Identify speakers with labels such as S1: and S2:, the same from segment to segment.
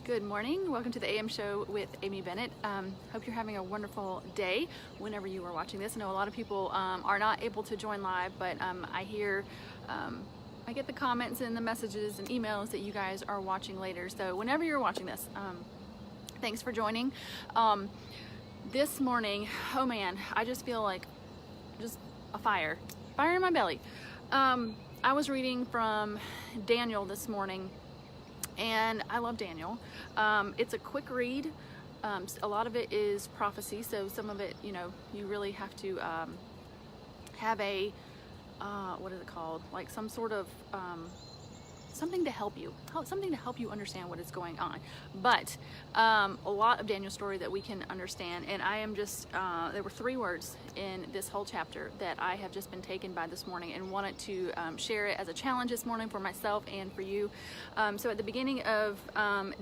S1: Good morning. Welcome to the AM show with Amy Bennett. Hope you're having a wonderful day whenever you are watching this. I know a lot of people are not able to join live, but I get the comments and the messages and emails that you guys are watching later. So whenever you're watching this, thanks for joining. This morning, oh man, I just feel like just a fire in my belly. I was reading from Daniel this morning, and I love Daniel. It's a quick read. A lot of it is prophecy, so some of it, you really have to have a, what is it called? Like some sort of, something to help you understand what is going on. But a lot of Daniel's story that we can understand, and I am just, there were 3 words in this whole chapter that I have just been taken by this morning and wanted to share it as a challenge this morning for myself and for you. So at the beginning of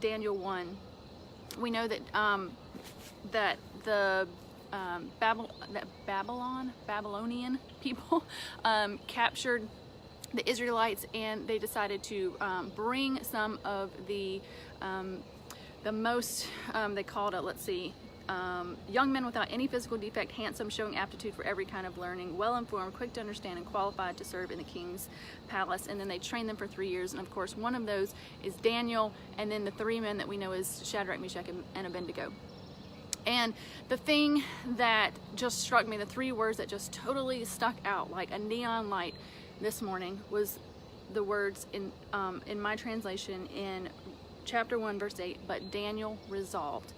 S1: Daniel 1, we know that that the Babylonian people captured the Israelites, and they decided to bring some of the most, they called it, let's see, young men without any physical defect, handsome, showing aptitude for every kind of learning, well-informed, quick to understand, and qualified to serve in the king's palace. And then they trained them for 3 years, and of course one of those is Daniel, and then the 3 men that we know is Shadrach, Meshach, and Abednego. And the thing that just struck me, the 3 words that just totally stuck out like a neon light this morning, was the words in my translation in chapter 1 verse 8, but Daniel resolved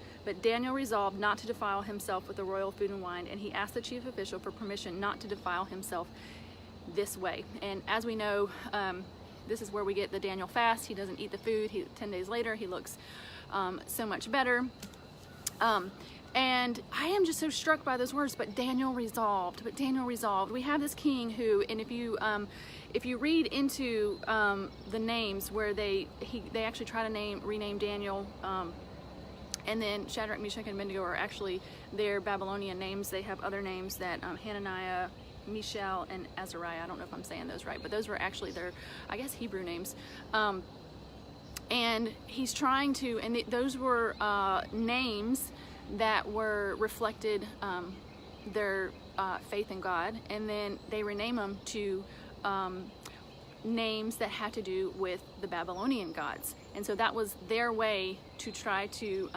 S1: not to defile himself with the royal food and wine, and he asked the chief official for permission not to defile himself this way. And as we know, this is where we get the Daniel fast. He doesn't eat the food. 10 days later he looks so much better. And I am just so struck by those words, but Daniel resolved. We have this king who, and if you read into the names where they actually try to rename Daniel, and then Shadrach, Meshach, and Abednego are actually their Babylonian names. They have other names that Hananiah, Mishael, and Azariah. I don't know if I'm saying those right, but those were actually their, I guess, Hebrew names. And he's trying to, and those were names that were reflected their faith in God, and then they rename them to names that had to do with the Babylonian gods. And so that was their way to try to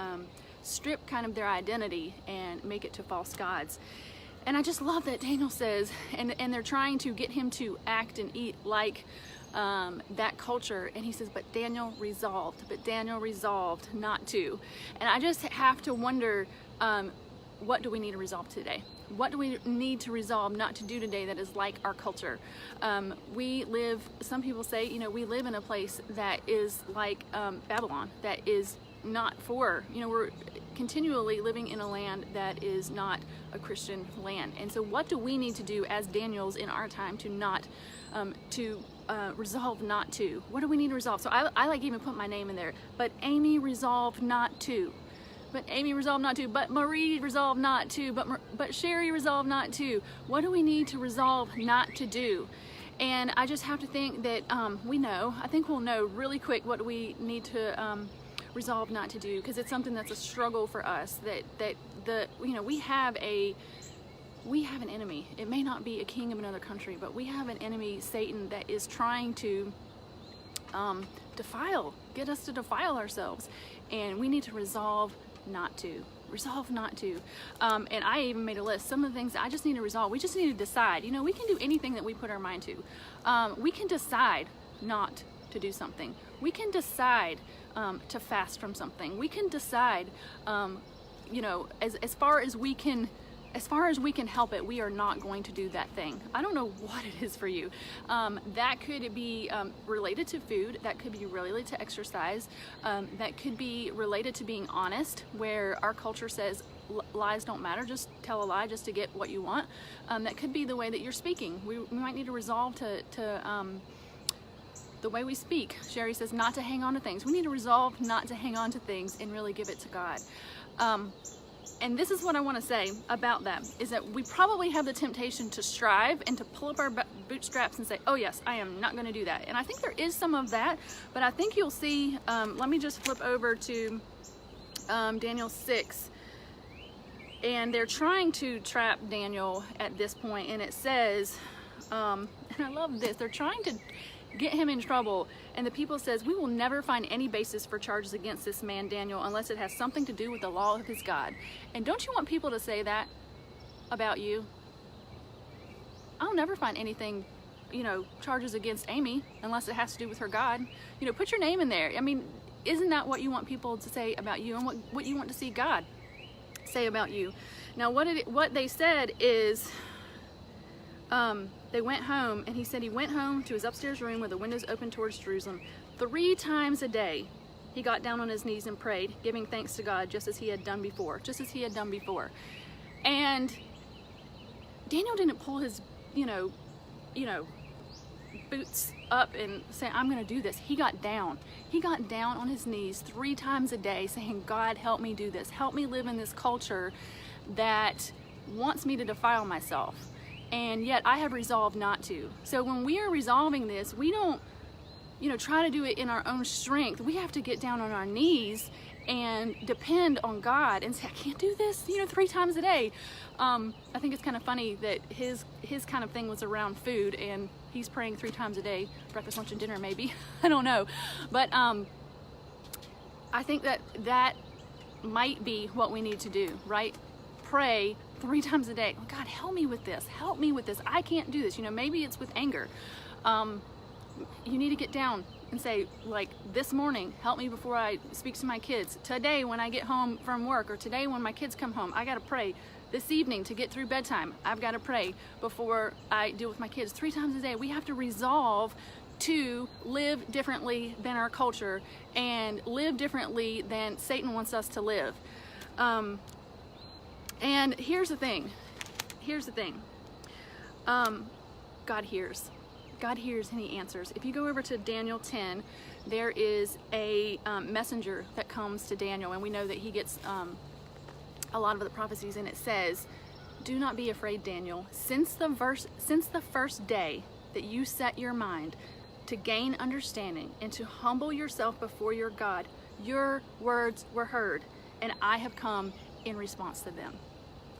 S1: strip kind of their identity and make it to false gods. And I just love that Daniel says, and they're trying to get him to act and eat like that culture, and he says, but Daniel resolved not to. And I just have to wonder, what do we need to resolve today? What do we need to resolve not to do today that is like our culture? We live, some people say, we live in a place that is like Babylon, that is not for, we're continually living in a land that is not a Christian land. And so what do we need to do as Daniels in our time to not, resolve not to? What do we need to resolve? So I like even put my name in there, but Amy resolved not to. But Amy resolved not to, but Marie resolved not to, but Sherry resolved not to. What do we need to resolve not to do? And I just have to think that I think we'll know really quick what we need to resolve not to do, because it's something that's a struggle for us, we have an enemy. It may not be a king of another country, but we have an enemy, Satan, that is trying to get us to defile ourselves, and we need to resolve not to. And I even made a list. Some of the things that I just need to resolve. We just need to decide. We can do anything that we put our mind to. We can decide not to do something. We can decide to fast from something. We can decide, as far as we can help it, we are not going to do that thing. I don't know what it is for you. That could be related to food. That could be related to exercise. That could be related to being honest, where our culture says lies don't matter. Just tell a lie just to get what you want. That could be the way that you're speaking. We might need to resolve to the way we speak. Sherry says not to hang on to things. We need to resolve not to hang on to things and really give it to God. And this is what I want to say about that, is that we probably have the temptation to strive and to pull up our bootstraps and say, oh yes, I am not going to do that. And I think there is some of that, but I think you'll see, let me just flip over to Daniel 6. And they're trying to trap Daniel at this point, and it says, and I love this, they're trying to get him in trouble, and the people says, we will never find any basis for charges against this man Daniel unless it has something to do with the law of his God. And don't you want people to say that about you? I'll never find anything, you know, charges against Amy unless it has to do with her God. You know, put your name in there. I mean, isn't that what you want people to say about you, and what you want to see God say about you? Now what they said is, they went home, and he said he went home to his upstairs room with the windows open towards Jerusalem. 3 times a day he got down on his knees and prayed, giving thanks to God, just as he had done before. And Daniel didn't pull his you know boots up and say, I'm gonna do this. He got down on his knees 3 times a day saying, God, help me do this, help me live in this culture that wants me to defile myself, and yet I have resolved not to. So when we are resolving this, we don't try to do it in our own strength. We have to get down on our knees and depend on God and say, I can't do this 3 times a day. I think it's kind of funny that his kind of thing was around food, and he's praying 3 times a day, breakfast, lunch, and dinner maybe. I don't know. But I think that might be what we need to do, right? Pray 3 times a day. Oh, God, help me with this. Help me with this. I can't do this. Maybe it's with anger. You need to get down and say, like, this morning, help me before I speak to my kids. Today, when I get home from work, or today when my kids come home, I got to pray. This evening, to get through bedtime, I've got to pray before I deal with my kids. 3 times a day. We have to resolve to live differently than our culture and live differently than Satan wants us to live. And here's the thing. God hears. God hears and he answers. If you go over to Daniel 10, there is a messenger that comes to Daniel, and we know that he gets a lot of the prophecies, and it says, do not be afraid, Daniel. Since the first day that you set your mind to gain understanding and to humble yourself before your God, your words were heard, and I have come in response to them.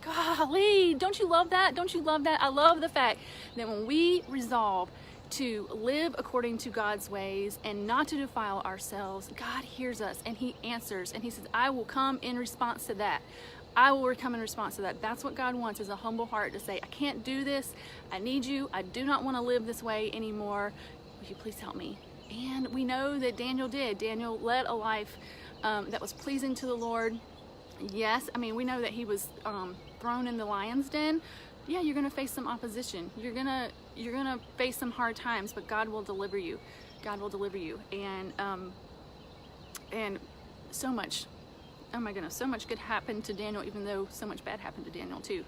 S1: Golly, don't you love that? Don't you love that? I love the fact that when we resolve to live according to God's ways and not to defile ourselves, God hears us and he answers, and he says, I will come in response to that. I will come in response to that. That's what God wants, is a humble heart to say, I can't do this. I need you. I do not want to live this way anymore. Will you please help me? And we know that Daniel did. Daniel led a life that was pleasing to the Lord. Yes, I mean, we know that he was thrown in the lion's den. Yeah, you're gonna face some opposition. You're gonna face some hard times, but God will deliver you. God will deliver you. And so much, oh my goodness, so much good happened to Daniel, even though so much bad happened to Daniel too.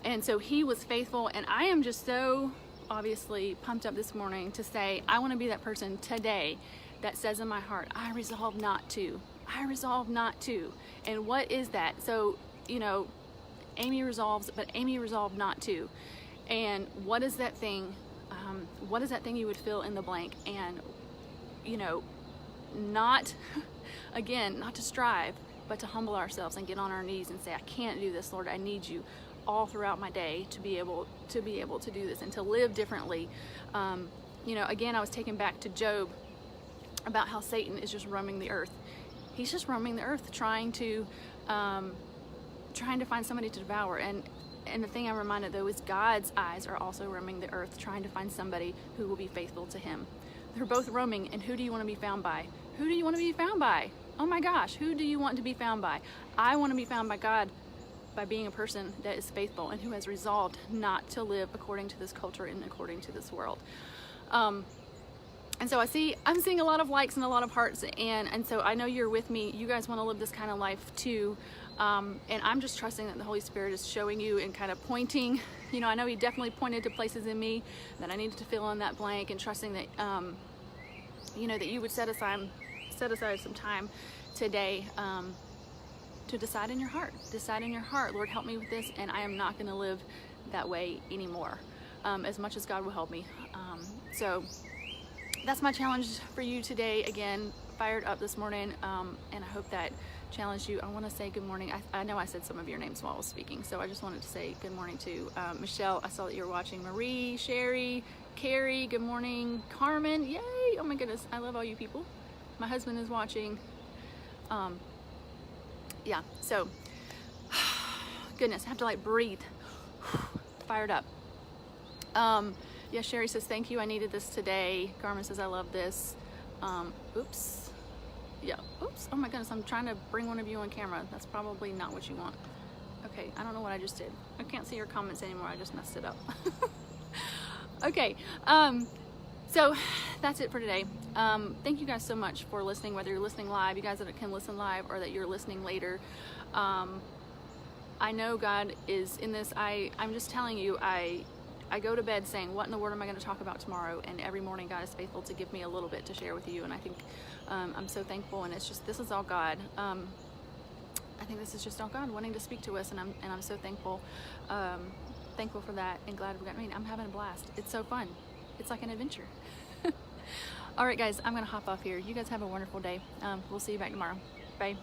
S1: And so he was faithful, and I am just so obviously pumped up this morning to say, I want to be that person today that says in my heart, I resolve not to. I resolve not to. And what is that? So, Amy resolves, but Amy resolved not to. And what is that thing? What is that thing you would fill in the blank? And, not, again, not to strive, but to humble ourselves and get on our knees and say, I can't do this, Lord. I need you all throughout my day to be able to do this and to live differently. Again, I was taken back to Job about how Satan is just roaming the earth. He's just roaming the earth, trying to find somebody to devour. And the thing I'm reminded, though, is God's eyes are also roaming the earth, trying to find somebody who will be faithful to him. They're both roaming, and who do you want to be found by? Who do you want to be found by? Oh my gosh, who do you want to be found by? I want to be found by God, by being a person that is faithful and who has resolved not to live according to this culture and according to this world. And so I'm seeing a lot of likes and a lot of hearts, and so I know you're with me. You guys want to live this kind of life too. And I'm just trusting that the Holy Spirit is showing you and kind of pointing. I know he definitely pointed to places in me that I needed to fill in that blank, and trusting that, that you would set aside some time today to decide in your heart. Decide in your heart, Lord, help me with this, and I am not going to live that way anymore. as much as God will help me. So that's my challenge for you today. Again, fired up this morning, and I hope that challenged you. I want to say good morning. I know I said some of your names while I was speaking, so I just wanted to say good morning to Michelle. I saw that you were watching. Marie, Sherry, Carrie, good morning. Carmen, yay! Oh my goodness, I love all you people. My husband is watching. Yeah, so goodness, I have to like breathe. Fired up. Yeah, Sherry says thank you, I needed this today. Carmen says I love this. Oops. Yeah, oops, oh my goodness, I'm trying to bring one of you on camera. That's probably not what you want. Okay, I don't know what I just did. I can't see your comments anymore, I just messed it up. Okay, so that's it for today. Thank you guys so much for listening, whether you're listening live, you guys that can listen live, or that you're listening later. I know God is in this. I'm just telling you, I go to bed saying, what in the world am I going to talk about tomorrow? And every morning God is faithful to give me a little bit to share with you. And I think I'm so thankful, and it's just, this is all God. I think this is just all God wanting to speak to us, and I'm so thankful. Thankful for that, and glad we got, I'm having a blast. It's so fun. It's like an adventure. All right, guys, I'm going to hop off here. You guys have a wonderful day. We'll see you back tomorrow. Bye.